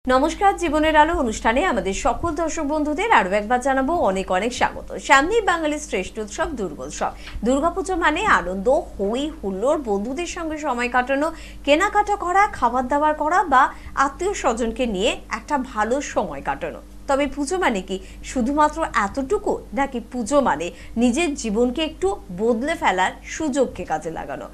নমস্কার, জীবনের আলো অনুষ্ঠানে আমাদের সকল দর্শক বন্ধুদের আরো একবার জানাবো অনেক অনেক স্বাগত। সামনেই বাঙালির শ্রেষ্ঠ উৎসব দুর্গোৎসব। দুর্গাপুজো মানে আনন্দ, হই হুল্লোড়, বন্ধুদের সঙ্গে সময় কাটানো, কেনাকাটা করা, খাবার দাবার করা বা আত্মীয় স্বজনকে নিয়ে একটা ভালো সময় কাটানো। তবে পুজো মানে কি শুধুমাত্র এতটুকু, নাকি পুজো মানে নিজের জীবনকে একটু বদলে ফেলার সুযোগকে কাজে লাগানো?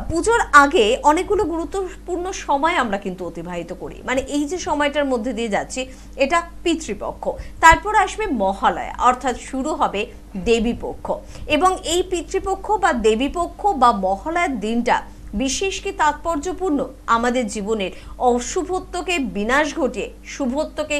পুজোর আগে অনেকগুলো গুরুত্বপূর্ণ সময় আমরা কিন্তু অতিবাহিত করি, মানে এই যে সময়টার মধ্যে দিয়ে যাচ্ছি এটা পিতৃপক্ষ, তারপর আসবে মহালয়া অর্থাৎ শুরু হবে দেবীপক্ষ। এবং এই পিতৃপক্ষ বা দেবীপক্ষ বা মহালয়ার দিনটা বিশেষ কি তাৎপর্যপূর্ণ আমাদের জীবনের অশুভত্বকে বিনাশ ঘটিয়ে শুভত্বকে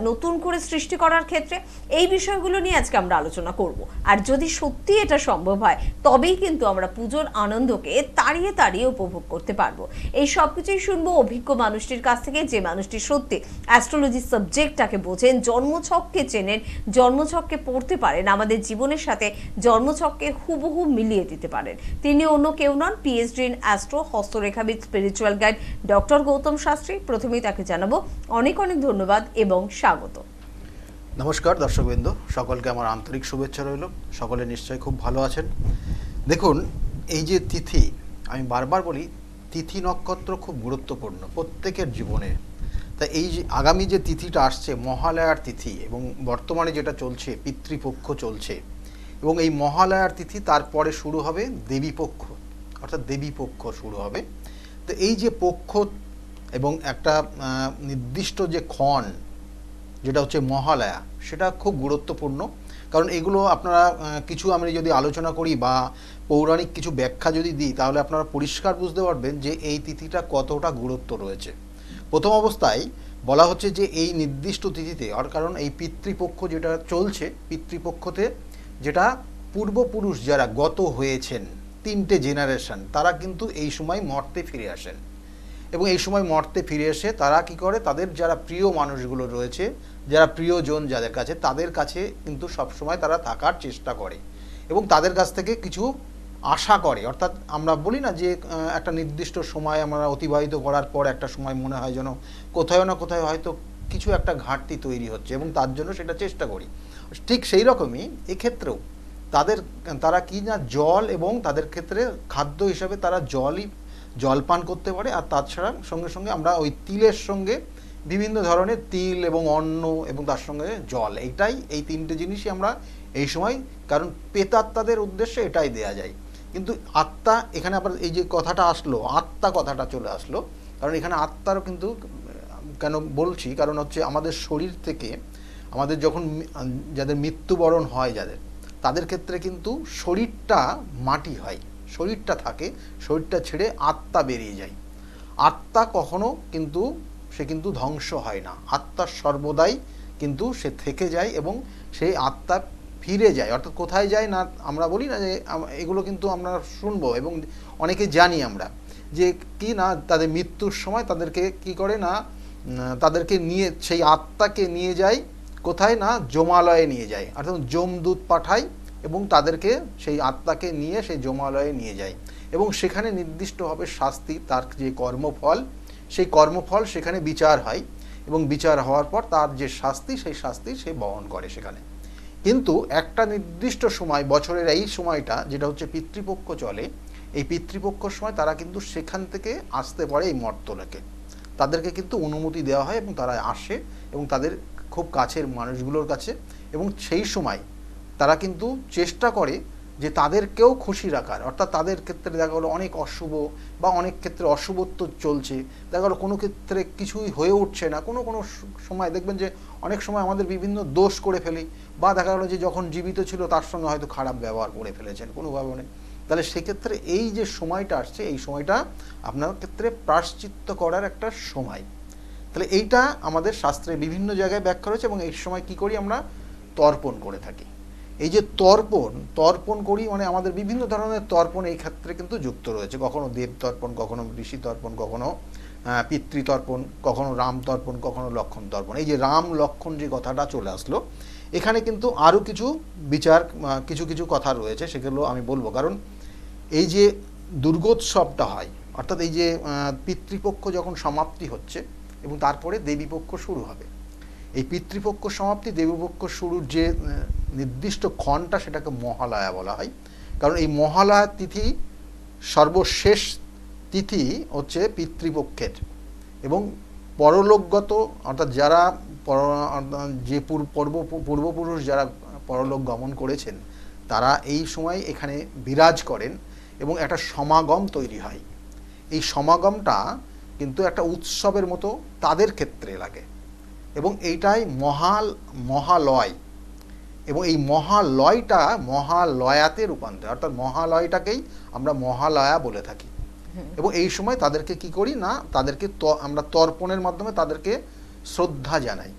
নতুন করে সৃষ্টি করার ক্ষেত্রে? এই বিষয়গুলো নিয়ে আজকে আমরা আলোচনা করব। আর যদি সত্যি এটা সম্ভব হয় তবেই কিন্তু আমরা পুজোর আনন্দকে তাড়িয়ে তাড়িয়ে উপভোগ করতে পারবো। এই সব কিছুই শুনবো অভিজ্ঞ মানুষটির কাছ থেকে, যে মানুষটি সত্যি অ্যাস্ট্রোলজি সাবজেক্টটাকে বোঝেন, জন্মছককে চেনেন, জন্মছককে পড়তে পারেন, আমাদের জীবনের সাথে জন্মছককে হুবহু মিলিয়ে দিতে পারেন। তিনি অন্য কেউ নন, পিএইচডি ইন অ্যাস্ট্রো, হস্তরেখাবিদ, spiritual guide doctor Gautam Shastri. প্রথমেই তাকে জানাবো অনেক অনেক ধন্যবাদ এবং স্বাগত। নমস্কার দর্শকবৃন্দ, সকলকে আমার আন্তরিক শুভেচ্ছা রইল। সকলে নিশ্চয়ই খুব ভালো আছেন। দেখুন, এই যে তিথি, আমি বারবার বলি তিথি নক্ষত্র খুব গুরুত্বপূর্ণ প্রত্যেকের জীবনে। তা এই যে আগামী যে তিথিটা আসছে মহালয়ার তিথি, এবং বর্তমানে যেটা চলছে পিতৃপক্ষ চলছে, এবং এই মহালয়ার তিথি তারপরে শুরু হবে দেবীপক্ষ, অর্থাৎ দেবীপক্ষ শুরু হবে। তো এই যে পক্ষ এবং একটা নির্দিষ্ট যে ক্ষণ যেটা হচ্ছে মহালয়া, সেটা খুব গুরুত্বপূর্ণ। কারণ এগুলো আপনারা কিছু আমি যদি আলোচনা করি বা পৌরাণিক কিছু ব্যাখ্যা যদি দিই, তাহলে আপনারা পরিষ্কার বুঝতে পারবেন যে এই তিথিটা কতটা গুরুত্ব রয়েছে। প্রথম অবস্থায় বলা হচ্ছে যে এই নির্দিষ্ট তিথিতে, আর কারণ এই পিতৃপক্ষ যেটা চলছে, পিতৃপক্ষতে যেটা পূর্বপুরুষ যারা গত হয়েছেন, 3টে জেনারেশন, তারা কিন্তু এই সময় মর্তে ফিরে আসেন। এবং এই সময় মর্তে ফিরে এসে তারা কি করে, তাদের যারা প্রিয় মানুষগুলো রয়েছে, যারা প্রিয়জন যাদের কাছে, তাদের কাছে কিন্তু সবসময় তারা থাকার চেষ্টা করে এবং তাদের কাছ থেকে কিছু আশা করে। অর্থাৎ আমরা বলি না যে একটা নির্দিষ্ট সময় আমরা অতিবাহিত করার পর একটা সময় মনে হয় যেন কোথাও না কোথাও হয়তো কিছু একটা ঘাটতি তৈরি হচ্ছে, এবং তার জন্য সেটা চেষ্টা করি। ঠিক সেই রকমই এক্ষেত্রেও তারা কি না জল, এবং তাদের ক্ষেত্রে খাদ্য হিসাবে তারা জল পান করতে পারে। আর তাছাড়া সঙ্গে সঙ্গে আমরা ওই তিলের সঙ্গে বিভিন্ন ধরনের তিল এবং অন্ন এবং তার সঙ্গে জল, এই 3টে জিনিসই আমরা এই সময়, কারণ প্রেতাত্মাদের উদ্দেশ্যে এটাই দেয়া যায়। কিন্তু আত্মা, এখানে আবার এই যে কথাটা আসলো, আত্মা কথাটা চলে আসলো, কারণ এখানে আত্মারও কিন্তু কেন বলছি, কারণ হচ্ছে আমাদের শরীর থেকে আমাদের যখন যাদের মৃত্যুবরণ হয়, তাদের ক্ষেত্রে কিন্তু শরীরটা মাটি হয়, শরীরটা থাকে, শরীরটা ছেড়ে আত্মা বেরিয়ে যায়। আত্মা কখনো কিন্তু সে কিন্তু ধ্বংস হয় না, আত্মা সর্বদাই কিন্তু সে থেকে যায় এবং সেই আত্মা ফিরে যায়। অর্থাৎ কোথায় যায় না, আমরা বলি না যে এগুলো কিন্তু আমরা শুনবো এবং অনেকে জানি আমরা যে কি না, তাদের মৃত্যুর সময় তাদেরকে কি করে না, তাদেরকে নিয়ে সেই আত্মাকে নিয়ে যায় কোথায় না, যমালয়ে নিয়ে যায়, অর্থাৎ যমদূত পাঠায় এবং তাদেরকে সেই আত্মাকে নিয়ে সেই যমালয়ে নিয়ে যায় এবং সেখানে নির্দিষ্টভাবে শাস্তি, তার যে কর্মফল, সেই কর্মফল সেখানে বিচার হয় এবং বিচার হওয়ার পর তার যে শাস্তি, সেই শাস্তি সে বহন করে সেখানে। কিন্তু একটা নির্দিষ্ট সময়, বছরের এই সময়টা যেটা হচ্ছে পিতৃপক্ষ চলে, এই পিতৃপক্ষর সময় তারা কিন্তু সেখান থেকে আসতে পারে এই মর্তলোকে, তাদেরকে কিন্তু অনুমতি দেওয়া হয় এবং তারা আসে এবং তাদের খুব কাছের মানুষগুলোর কাছে, এবং সেই সময় তারা কিন্তু চেষ্টা করে যে তাদেরকেও খুশি রাখার। অর্থাৎ তাদের ক্ষেত্রে দেখা গেলো অনেক অশুভ বা অনেক ক্ষেত্রে অশুভত্ব চলছে, দেখা গেলো কোনো ক্ষেত্রে কিছুই হয়ে উঠছে না, কোনো সময় দেখবেন যে অনেক সময় আমাদের বিভিন্ন দোষ করে ফেলি, বা দেখা গেলো যে যখন জীবিত ছিল তার সঙ্গে হয়তো খারাপ ব্যবহার করে ফেলেছেন কোনোভাবে অনেক। তাহলে সেক্ষেত্রে এই যে সময়টা আসছে, এই সময়টা আপনার ক্ষেত্রে প্রায়শ্চিত্ত করার একটা সময়। তাহলে এইটা আমাদের শাস্ত্রে বিভিন্ন জায়গায় ব্যাখ্যা রয়েছে, এবং এই সময় কি করি আমরা, তর্পণ করে থাকি। এই যে তর্পণ করি, মানে আমাদের বিভিন্ন ধরনের তর্পণ এই ক্ষেত্রে কিন্তু যুক্ত রয়েছে, কখনো দেব তর্পণ, কখনো ঋষি তর্পণ, কখনো পিতৃতর্পণ, কখনো রাম তর্পণ, কখনো লক্ষণ তর্পণ। এই যে রাম লক্ষণ যে কথাটা চলে আসলো, এখানে কিন্তু আরও কিছু বিচার, কিছু কথা রয়েছে, সেগুলো আমি বলবো। কারণ এই যে দুর্গোৎসবটা হয়, অর্থাৎ এই যে পিতৃপক্ষ যখন সমাপ্তি হচ্ছে এবং তারপরে দেবীপক্ষ শুরু হবে। এই পিতৃপক্ষ সমাপ্তি দেবীপক্ষ শুরুর যে নির্দিষ্ট ক্ষণটা সেটাকে মহালয়া বলা হয়, কারণ এই মহালয়া তিথি সর্বশেষ তিথি হচ্ছে পিতৃপক্ষের। এবং পরলোকগত অর্থাৎ যারা যে পূর্বপুরুষ যারা পরলোক গমন করেছেন তারা এই সময় এখানে বিরাজ করেন এবং একটা সমাগম তৈরি হয়। এই সমাগমটা কিন্তু একটা উৎসবের মতো তাদের ক্ষেত্রে লাগে এবং এইটাই মহালয়, এবং এই মহালয়টা মহালয়াতে রূপান্তর, অর্থাৎ মহালয়টাকেই আমরা মহালয়া বলে থাকি। এবং এই সময় তাদেরকে কি করি না, তাদেরকে আমরা তর্পণের মাধ্যমে তাদেরকে শ্রদ্ধা জানাই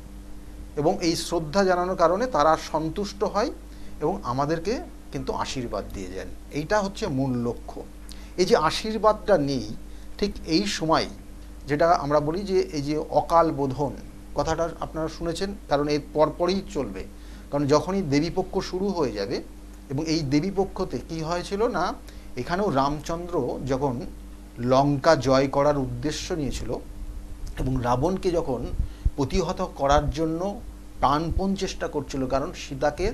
এবং এই শ্রদ্ধা জানানোর কারণে তারা সন্তুষ্ট হয় এবং আমাদেরকে কিন্তু আশীর্বাদ দিয়ে যান। এইটা হচ্ছে মূল লক্ষ্য। এই যে আশীর্বাদটা নেই ঠিক এই সময়, যেটা আমরা বলি যে এই যে অকাল বোধন কথাটা আপনারা শুনেছেন, কারণ এর পরপরই চলবে। কারণ যখনই দেবীপক্ষ শুরু হয়ে যাবে এবং এই দেবীপক্ষতে কি হয়েছিল না, এখানেও রামচন্দ্র যখন লঙ্কা জয় করার উদ্দেশ্য নিয়েছিল এবং রাবণকে যখন প্রতিহত করার জন্য প্রাণপণ চেষ্টা করছিল, কারণ সীতাকে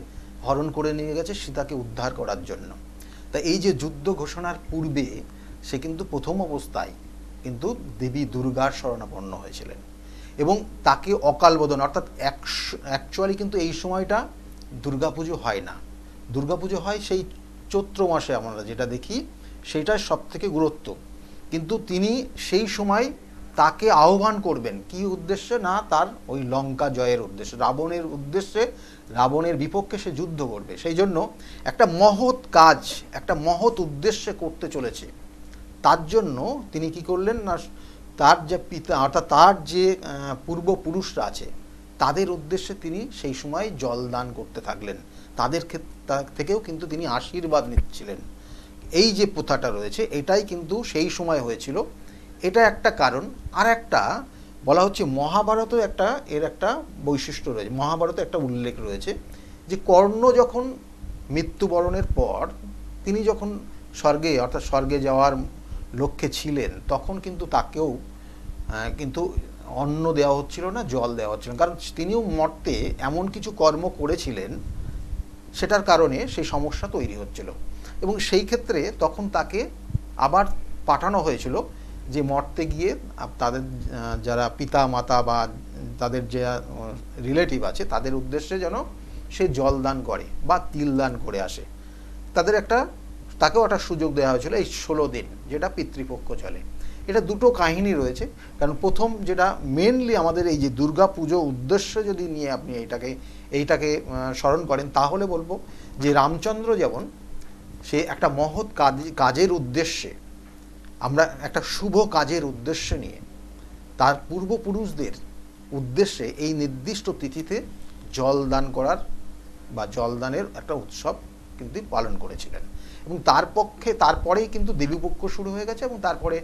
হরণ করে নিয়ে গেছে সীতাকে উদ্ধার করার জন্য। তা এই যে যুদ্ধ ঘোষণার পূর্বে সে কিন্তু প্রথম অবস্থায় কিন্তু দেবী দুর্গার শরণাপন্ন হয়েছিলেন এবং তাকে অকালবোধন, অর্থাৎ অ্যাকচুয়ালি কিন্তু এই সময়টা দুর্গাপুজো হয় না। দুর্গাপুজো হয় সেই চৈত্র মাসে, আমরা যেটা দেখি সেটাই সব থেকে গুরুত্ব। কিন্তু তিনি সেই সময় তাকে আহ্বান করবেন কি উদ্দেশ্যে না, তার ওই লঙ্কা জয়ের উদ্দেশ্যে, রাবণের উদ্দেশ্যে, রাবণের বিপক্ষে সে যুদ্ধ করবে। সেই জন্য একটা মহৎ কাজ, একটা মহৎ উদ্দেশ্যে করতে চলেছে। তার জন্য তিনি কি করলেন না, তার যে পিতা অর্থাৎ তার যে পূর্বপুরুষরা আছে তাদের উদ্দেশ্যে তিনি সেই সময় জলদান করতে থাকলেন, তাদের থেকেও কিন্তু তিনি আশীর্বাদ নিচ্ছিলেন। এই যে প্রথাটা রয়েছে এটাই কিন্তু সেই সময় হয়েছিল। এটা একটা কারণ। আর একটা বলা হচ্ছে মহাভারতও এর একটা বৈশিষ্ট্য রয়েছে, মহাভারতে একটা উল্লেখ রয়েছে যে কর্ণ যখন মৃত্যুবরণের পর তিনি যখন স্বর্গে অর্থাৎ স্বর্গে যাওয়ার লক্ষ্যে ছিলেন, তখন কিন্তু তাকেও কিন্তু অন্ন দেওয়া হচ্ছিল না, জল দেওয়া হচ্ছিল না, কারণ তিনিও মর্তে এমন কিছু কর্ম করেছিলেন সেটার কারণে সেই সমস্যা তৈরি হচ্ছিল। এবং সেই ক্ষেত্রে তখন তাকে আবার পাঠানো হয়েছিল যে মর্তে গিয়ে তাদের যারা পিতা মাতা বা তাদের যে রিলেটিভ আছে তাদের উদ্দেশ্যে যেন সে জল দান করে বা তিল দান করে আসে। তাকেও একটা সুযোগ দেওয়া হয়েছিল এই 16 দিন, যেটা পিতৃপক্ষ চলে। এটা দুটো কাহিনী রয়েছে। কারণ প্রথম যেটা মেনলি আমাদের এই যে দুর্গা পুজো উদ্দেশ্য যদি নিয়ে আপনি এইটাকে স্মরণ করেন, তাহলে বলবো যে রামচন্দ্র যেমন সে একটা মহৎ কাজের উদ্দেশ্যে, আমরা একটা শুভ কাজের উদ্দেশ্য নিয়ে তার পূর্বপুরুষদের উদ্দেশ্যে এই নির্দিষ্ট তিথিতে জলদান করার বা জলদানের একটা উৎসব কিন্তু পালন করেছিলেন। এবং তারপরেই কিন্তু দেবীপক্ষ শুরু হয়ে গেছে। এবং তারপরে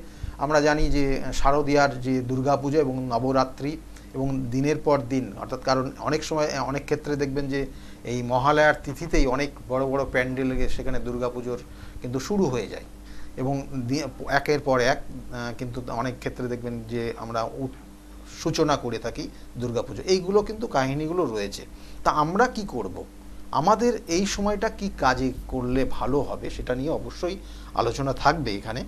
আমরা জানি যে শারদীয়ার যে দুর্গাপূজা এবং নবরাত্রি এবং দিনের পর দিন, অর্থাৎ কারণ অনেক সময় অনেক ক্ষেত্রে দেখবেন যে এই মহালয়ার তিথিতেই অনেক বড় বড় প্যান্ডেল সেখানে দুর্গাপুজোর কিন্তু শুরু হয়ে যায় এবং একের পর এক কিন্তু অনেক ক্ষেত্রে দেখবেন যে আমরা সূচনা করে থাকি দুর্গাপুজো। এইগুলো কিন্তু কাহিনীগুলো রয়েছে। তা আমরা কি করব, আমাদের এই সময়টা কি কাজে করলে ভালো হবে সেটা নিয়ে অবশ্যই আলোচনা থাকবে এখানে।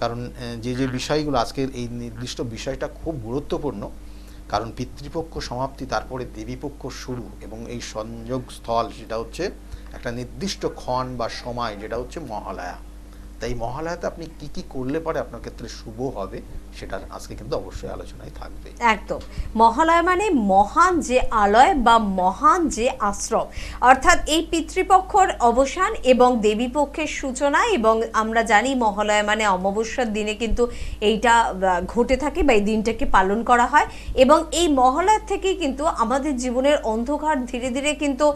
কারণ যে বিষয়গুলো আজকের এই নির্দিষ্ট বিষয়টা খুব গুরুত্বপূর্ণ, কারণ পিতৃপক্ষ সমাপ্তি তারপরে দেবীপক্ষ শুরু এবং এই সংযোগ স্থল সেটা হচ্ছে একটা নির্দিষ্ট ক্ষণ বা সময়, যেটা হচ্ছে মহালয়া। তাই মহালয়াতে আপনি কি কি করলে পরে আপনার ক্ষেত্রে শুভ হবে সেটা আজকে কিন্তু অবশ্যই আলোচনায় থাকবে। একদম, মহালয়া মানে মহান যে আলয় বা মহান যে আশ্রম, অর্থাৎ এই পিতৃপক্ষর অবসান এবং দেবীপক্ষের সূচনা। এবং আমরা জানি মহালয়া মানে অমাবস্যার দিনে কিন্তু এইটা ঘটে থাকে বা এই দিনটাকে পালন করা হয়। এবং এই মহালয়ার থেকেই কিন্তু আমাদের জীবনের অন্ধকার ধীরে ধীরে কিন্তু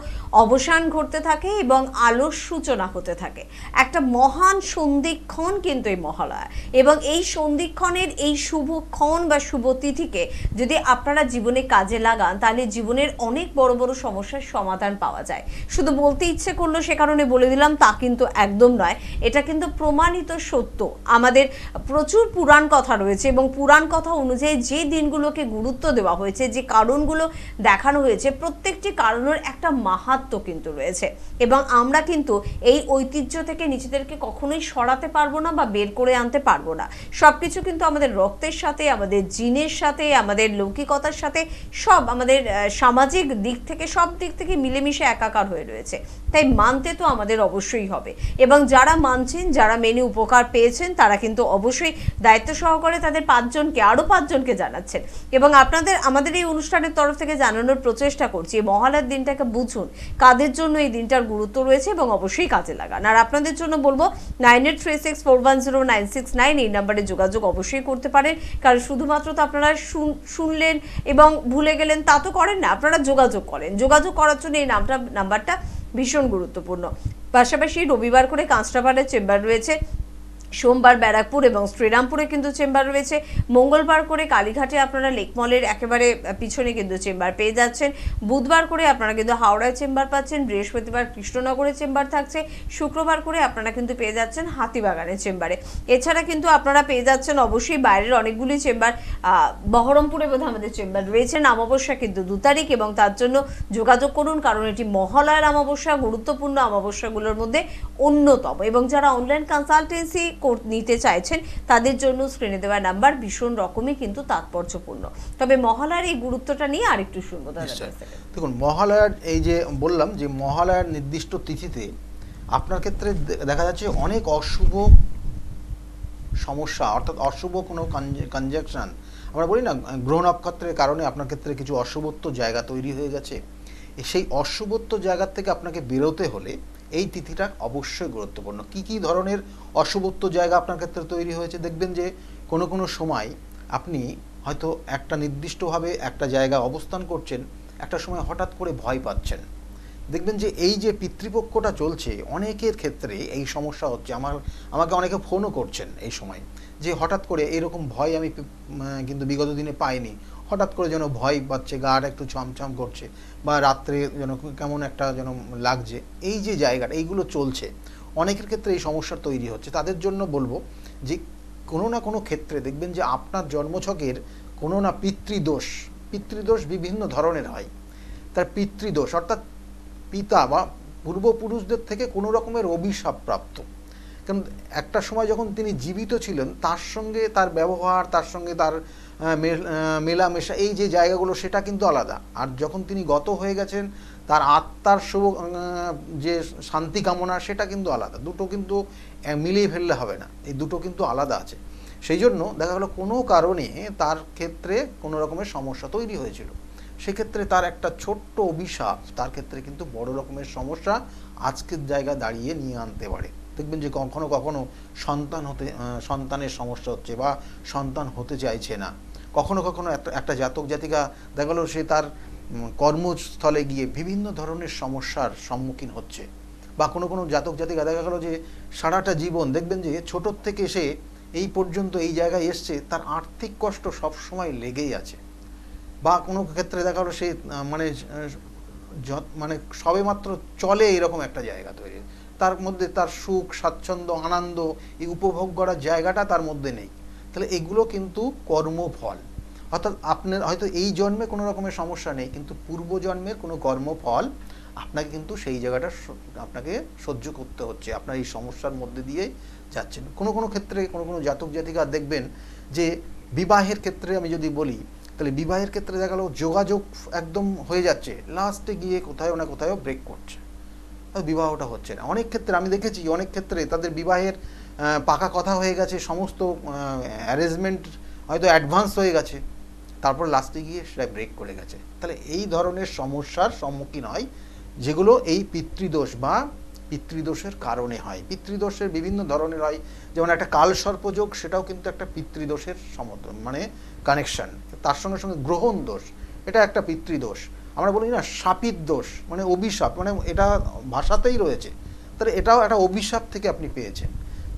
অবসান ঘটতে থাকে এবং আলোর সূচনা হতে থাকে। একটা মহান সুন্দর সন্ধিক্ষণ কিন্তু এই মহালয়া, এবং এই সন্ধিক্ষণের এই শুভক্ষণ বা শুভ তিথিকে যদি আপনারা জীবনে কাজে লাগান তাহলে জীবনের অনেক বড় বড় সমস্যার সমাধান পাওয়া যায়। শুধু বলতে ইচ্ছে করলো সে কারণে বলে দিলাম তা কিন্তু একদম নয়, এটা কিন্তু প্রমাণিত সত্য। আমাদের প্রচুর পুরাণ কথা রয়েছে এবং পুরাণ কথা অনুযায়ী যে দিনগুলোকে গুরুত্ব দেওয়া হয়েছে, যে কারণগুলো দেখানো হয়েছে, প্রত্যেকটি কারণের একটা মাহাত্ম্য কিন্তু রয়েছে, এবং আমরা কিন্তু এই ঐতিহ্য থেকে নিজেদেরকে কখনোই সরাতে পারবো না বা বের করে আনতে পারবো না। সবকিছু কিন্তু আমাদের রক্তের সাথে, আমাদের জিনের সাথে, আমাদের লৌকিকতার সাথে, সব আমাদের সামাজিক দিক থেকে, সব দিক থেকে মিলেমিশে একাকার হয়ে রয়েছে। তাই মানতে তো আমাদের অবশ্যই হবে, এবং যারা মানছেন, যারা মেনে উপকার পেয়েছেন, তারা কিন্তু অবশ্যই দায়িত্ব সহকারে তাদের আরো পাঁচজনকে জানাচ্ছেন, এবং আপনাদের আমাদের এই অনুষ্ঠানের তরফ থেকে জানানোর প্রচেষ্টা করছি এই মহালয়ার দিনটাকে বুঝুন, কাদের জন্য এই দিনটার গুরুত্ব রয়েছে, এবং অবশ্যই কাজে লাগান। আর আপনাদের জন্য বলবো 9836410969 এই নাম্বারে যোগাযোগ অবশ্যই করতে পারেন, কারণ শুধুমাত্র তো আপনারা শুনলেন এবং ভুলে গেলেন তা তো করেন না, আপনারা যোগাযোগ করেন। যোগাযোগ করার জন্য এই নাম্বারটা ভীষণ গুরুত্বপূর্ণ। পাশাপাশি রবিবার করে কাঁচরাপাড়ার চেম্বার রয়েছে, সোমবার ব্যারাকপুর এবং শ্রীরামপুরে কিন্তু চেম্বার রয়েছে, মঙ্গলবার করে কালীঘাটে আপনারা লেকমলের একেবারে পিছনে কিন্তু চেম্বার পেয়ে যাচ্ছেন, বুধবার করে আপনারা কিন্তু হাওড়ায় চেম্বার পাচ্ছেন, বৃহস্পতিবার কৃষ্ণনগরে চেম্বার থাকছে, শুক্রবার করে আপনারা কিন্তু পেয়ে যাচ্ছেন হাতিবাগানের চেম্বারে। এছাড়া কিন্তু আপনারা পেয়ে যাচ্ছেন অবশ্যই বাইরের অনেকগুলি চেম্বার, বহরমপুরে বোধহয় আমাদের চেম্বার রয়েছে। অমাবস্যা কিন্তু 2 তারিখ, এবং তার জন্য যোগাযোগ করুন, কারণ এটি মহালয়ার অমাবস্যা, গুরুত্বপূর্ণ অমাবস্যাগুলোর মধ্যে অন্যতম। এবং যারা অনলাইন কনসালটেন্সি নিতে চাইছেন তাদের জন্য স্ক্রিনে দেওয়া নাম্বার ভীষণ রকমই কিন্তু তাৎপর্যপূর্ণ। তবে মহালয়ার এই গুরুত্বটা নিয়ে আরেকটু শুনবো। দেখুন, মহালয়ার এই যে বললাম যে মহালয়ার নির্দিষ্ট তিথিতে আপনার ক্ষেত্রে দেখা যাচ্ছে অনেক অশুভ সমস্যা, অর্থাৎ অশুভ কোনো কনজাকশন, আমরা বলি না গ্রহ নক্ষত্রের কারণে আপনার ক্ষেত্রে কিছু অশুভত্ব জায়গা তৈরি হয়ে গেছে। সেই অশুভত্ব জায়গা থেকে আপনাকে বেরোতে হলে এই তিথিটা অবশ্যই গুরুত্বপূর্ণ। কি কি ধরনের অশুভত্ব জায়গা আপনার ক্ষেত্রে তৈরি হয়েছে দেখবেন যে কোনো কোনো সময় আপনি হয়তো একটা নির্দিষ্টভাবে একটা জায়গায় অবস্থান করছেন, একটা সময় হঠাৎ করে ভয় পাচ্ছেন। দেখবেন যে এই যে পিতৃপক্ষটা চলছে অনেকের ক্ষেত্রে এই সমস্যা হচ্ছে। আমাকে অনেকে ফোনও করছেন এই সময় যে হঠাৎ করে এরকম ভয় আমি কিন্তু বিগত দিনে পাইনি, হঠাৎ করে যেন ভয় পাচ্ছে, গাটা একটু ছমছম করছে, বা রাত্রে যেন কেমন একটা যেন লাগছে। এই যে জায়গাটা এইগুলো চলছে, অনেকের ক্ষেত্রে এই সমস্যার তৈরি হচ্ছে। তাদের জন্য বলবো যে কোনো না কোনো ক্ষেত্রে দেখবেন যে আপনার জন্মছকের কোনো না পিতৃদোষ বিভিন্ন ধরনের হয়। তার পিতৃদোষ অর্থাৎ পিতা বা পূর্বপুরুষদের থেকে কোনো রকমের অভিশাপ প্রাপ্ত। কারণ একটা সময় যখন তিনি জীবিত ছিলেন তার সঙ্গে তার ব্যবহার, তার সঙ্গে তার মেলামেশা, এই যে জায়গাগুলো সেটা কিন্তু আলাদা। আর যখন তিনি গত হয়ে গেছেন তার আত্মার শুভ যে শান্তি কামনা সেটা কিন্তু আলাদা। দুটো কিন্তু মিলিয়ে ফেললে হবে না, এই দুটো কিন্তু আলাদা আছে। সেই জন্য দেখা গেলো কোনো কারণে তার ক্ষেত্রে কোনো রকমের সমস্যা তৈরি হয়েছিল, সেক্ষেত্রে তার একটা ছোট্ট অভিশাপ তার ক্ষেত্রে কিন্তু বড় রকমের সমস্যা আজকের জায়গায় দাঁড়িয়ে নিয়ে আনতে পারে। দেখবেন যে কখনো কখনো সন্তানের সমস্যা হচ্ছে বা সন্তান হতে চাইছে না। কখনো কখনো একটা জাতক জাতিকা দেখা গেল সে তার কর্মস্থলে গিয়ে বিভিন্ন ধরনের সমস্যার সম্মুখীন হচ্ছে, বা কোনো কোনো জাতক জাতিকা দেখা গেল যে সারাটা জীবন দেখবেন যে ছোটোর থেকে সে এই পর্যন্ত এই জায়গায় এসছে, তার আর্থিক কষ্ট সবসময় লেগেই আছে। বা কোনো ক্ষেত্রে দেখা গেলো সে মানে সবে মাত্র চলে এরকম একটা জায়গা তৈরি, তার মধ্যে তার সুখ স্বাচ্ছন্দ্য আনন্দ এই উপভোগ করার জায়গাটা তার মধ্যে নেই। তাহলে এগুলো কিন্তু কর্মফল। অর্থাৎ আপনার হয়তো এই জন্মে কোনো রকমের সমস্যা নেই, কিন্তু পূর্বজন্মের কোনো কর্মফল আপনাকে কিন্তু সেই জায়গাটা আপনাকে সহ্য করতে হচ্ছে, আপনার এই সমস্যার মধ্যে দিয়ে যাচ্ছেন। কোনো কোনো ক্ষেত্রে কোনো কোনো জাতক জাতিকা দেখবেন যে বিবাহের ক্ষেত্রে আমি যদি বলি, তাহলে বিবাহের ক্ষেত্রে দেখা গেল যোগাযোগ একদম হয়ে যাচ্ছে, লাস্টে গিয়ে কোথাও না কোথাও ব্রেক করছে, বিবাহটা হচ্ছে না। অনেক ক্ষেত্রে আমি দেখেছি, অনেক ক্ষেত্রে তাদের বিবাহের পাকা কথা হয়ে গেছে, সমস্ত অ্যারেঞ্জমেন্ট হয়তো অ্যাডভান্স হয়ে গেছে, তারপর লাস্টে গিয়ে সেটা ব্রেক করে গেছে। তাহলে এই ধরনের সমস্যার সম্মুখীন হয়, যেগুলো এই পিতৃদোষ বা পিতৃদোষের কারণে হয়। পিতৃদোষের বিভিন্ন ধরনের হয়, যেমন একটা কালসর্পযোগ, সেটাও কিন্তু একটা পিতৃদোষের মানে কানেকশন। তার সঙ্গে সঙ্গে গ্রহণ দোষ, এটা একটা পিতৃদোষ। আমরা বলি না শাপিত দোষ, মানে অভিশাপ, মানে এটা ভাষাতেই রয়েছে, তাহলে এটাও একটা অভিশাপ থেকে আপনি পেয়েছেন।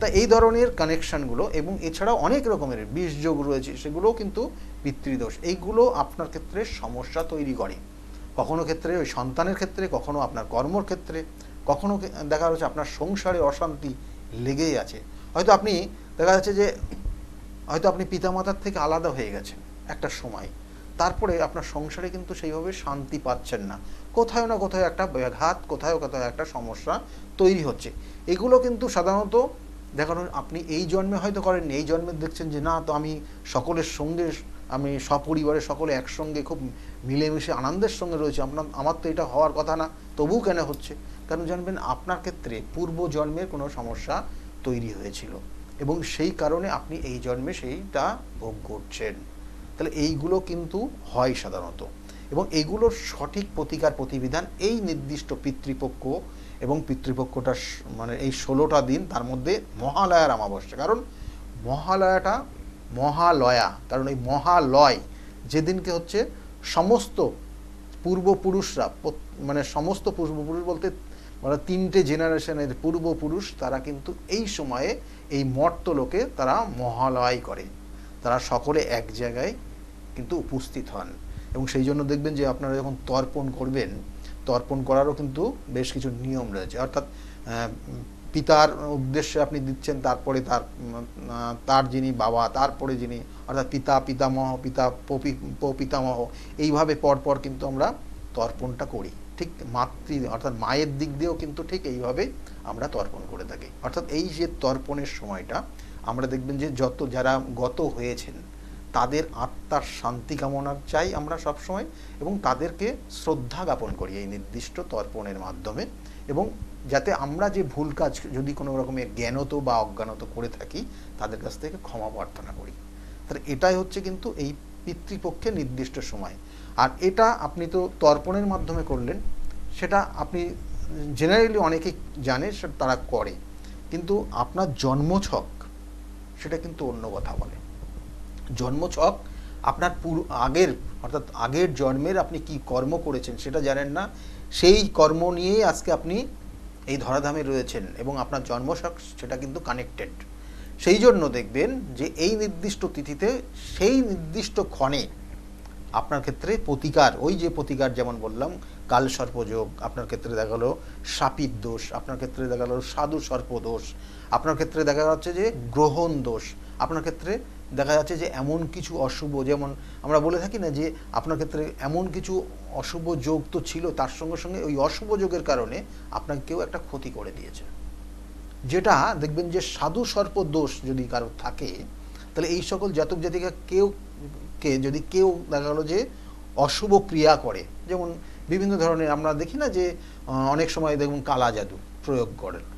তা এই ধরনের কানেকশানগুলো এবং এছাড়াও অনেক রকমের বিষ যোগ রয়েছে, সেগুলোও কিন্তু পিতৃদোষ। এইগুলো আপনার ক্ষেত্রে সমস্যা তৈরি করে, কখনো ক্ষেত্রে ওই সন্তানের ক্ষেত্রে, কখনো আপনার কর্মর ক্ষেত্রে, কখনো দেখা যাচ্ছে আপনার সংসারে অশান্তি লেগেই আছে। হয়তো আপনি দেখা যাচ্ছে যে হয়তো আপনি পিতামাতার থেকে আলাদা হয়ে গেছেন একটা সময়, তারপরে আপনার সংসারে কিন্তু সেইভাবে শান্তি পাচ্ছেন না, কোথাও না কোথাও একটা ব্যাঘাত, কোথাও কোথাও একটা সমস্যা তৈরি হচ্ছে। এগুলো কিন্তু সাধারণত দেখানো আপনি এই জন্মে হয়তো করেননি, এই জন্মে দেখছেন যে না, তো আমি সকলের সঙ্গে, আমি সপরিবারে সকলে একসঙ্গে খুব মিলেমিশে আনন্দের সঙ্গে রয়েছে, আমার তো এটা হওয়ার কথা না, তবুও কেন হচ্ছে? কারণ জানবেন আপনার ক্ষেত্রে পূর্ব জন্মের কোনো সমস্যা তৈরি হয়েছিল এবং সেই কারণে আপনি এই জন্মে সেইটা ভোগ করছেন। তাহলে এইগুলো কিন্তু হয় সাধারণত, এবং এইগুলোর সঠিক প্রতিকার প্রতিবিধান এই নির্দিষ্ট পিতৃপক্ষ এবং পিতৃপক্ষটা মানে এই 16টা দিন, তার মধ্যে মহালয়ার অমাবস্যা। কারণ মহালয়াটা মহালয়া, কারণ এই মহালয় যেদিনকে হচ্ছে সমস্ত পূর্বপুরুষরা, মানে সমস্ত পূর্বপুরুষ বলতে মানে 3টে জেনারেশনের পূর্বপুরুষ, তারা কিন্তু এই সময়ে এই মর্তলোকে তারা মহালয় করে, তারা সকলে এক জায়গায় কিন্তু উপস্থিত হন। এবং সেই জন্য দেখবেন যে আপনারা যখন তর্পণ করবেন, তর্পণ করারও কিন্তু বেশ কিছু নিয়ম রয়েছে। অর্থাৎ পিতার উদ্দেশ্যে আপনি দিচ্ছেন, তারপরে তার যিনি বাবা, তারপরে যিনি, অর্থাৎ পিতা, পিতামহ, পিতামহ, এইভাবে পরপর কিন্তু আমরা তর্পণটা করি। ঠিক অর্থাৎ মায়ের দিক দিয়েও কিন্তু ঠিক এইভাবে আমরা তর্পণ করে থাকি। অর্থাৎ এই যে তর্পণের সময়টা আমরা দেখবেন যে যারা গত হয়েছেন তাদের আত্মার শান্তি কামনা চাই আমরা সবসময়, এবং তাদেরকে শ্রদ্ধা জ্ঞাপন করি এই নির্দিষ্ট তর্পণের মাধ্যমে, এবং যাতে আমরা যে ভুল কাজ যদি কোনো রকমের জ্ঞানত বা অজ্ঞানত করে থাকি তাদের কাছ থেকে ক্ষমা প্রার্থনা করি। তাহলে এটাই হচ্ছে কিন্তু এই পিতৃপক্ষের নির্দিষ্ট সময়। আর এটা আপনি তো তর্পণের মাধ্যমে করলেন, সেটা আপনি জেনারেলি অনেকেই জানে, সেটা তারা করে, কিন্তু আপনার জন্মছক সেটা কিন্তু অন্য কথা বলে। জন্মছক আপনার আগের, অর্থাৎ আগের জন্মের আপনি কি কর্ম করেছেন সেটা জানেন না, সেই কর্ম নিয়েই আজকে আপনি এই ধরাধামে রয়েছেন, এবং আপনার জন্মছক সেটা কিন্তু কানেক্টেড। সেই জন্য দেখবেন যে এই নির্দিষ্ট তিথিতে সেই নির্দিষ্ট ক্ষণে আপনার ক্ষেত্রে প্রতিকার, ওই যে প্রতিকার যেমন বললাম, কাল সর্পযোগ, আপনার ক্ষেত্রে দেখা গেলো শাপিত দোষ, আপনার ক্ষেত্রে দেখা গেলো সাধু সর্প দোষ, আপনার ক্ষেত্রে দেখা যাচ্ছে যে গ্রহণ দোষ, আপনার ক্ষেত্রে দেখা যাচ্ছে যে এমন কিছু অশুভ, যেমন আমরা বলে থাকি না যে আপনার ক্ষেত্রে এমন কিছু অশুভ যোগ তো ছিল, তার সঙ্গে সঙ্গে ওই অশুভ যোগের কারণে আপনাকে কেউ একটা ক্ষতি করে দিয়েছে, যেটা দেখবেন যে সাধু সর্প দোষ যদি কারো থাকে, তাহলে এই সকল জাতক জাতিকা যদি কেউ দেখা গেলো যে অশুভ ক্রিয়া করে, যেমন বিভিন্ন ধরনের আমরা দেখি না যে অনেক সময় দেখুন কালা জাদু প্রয়োগ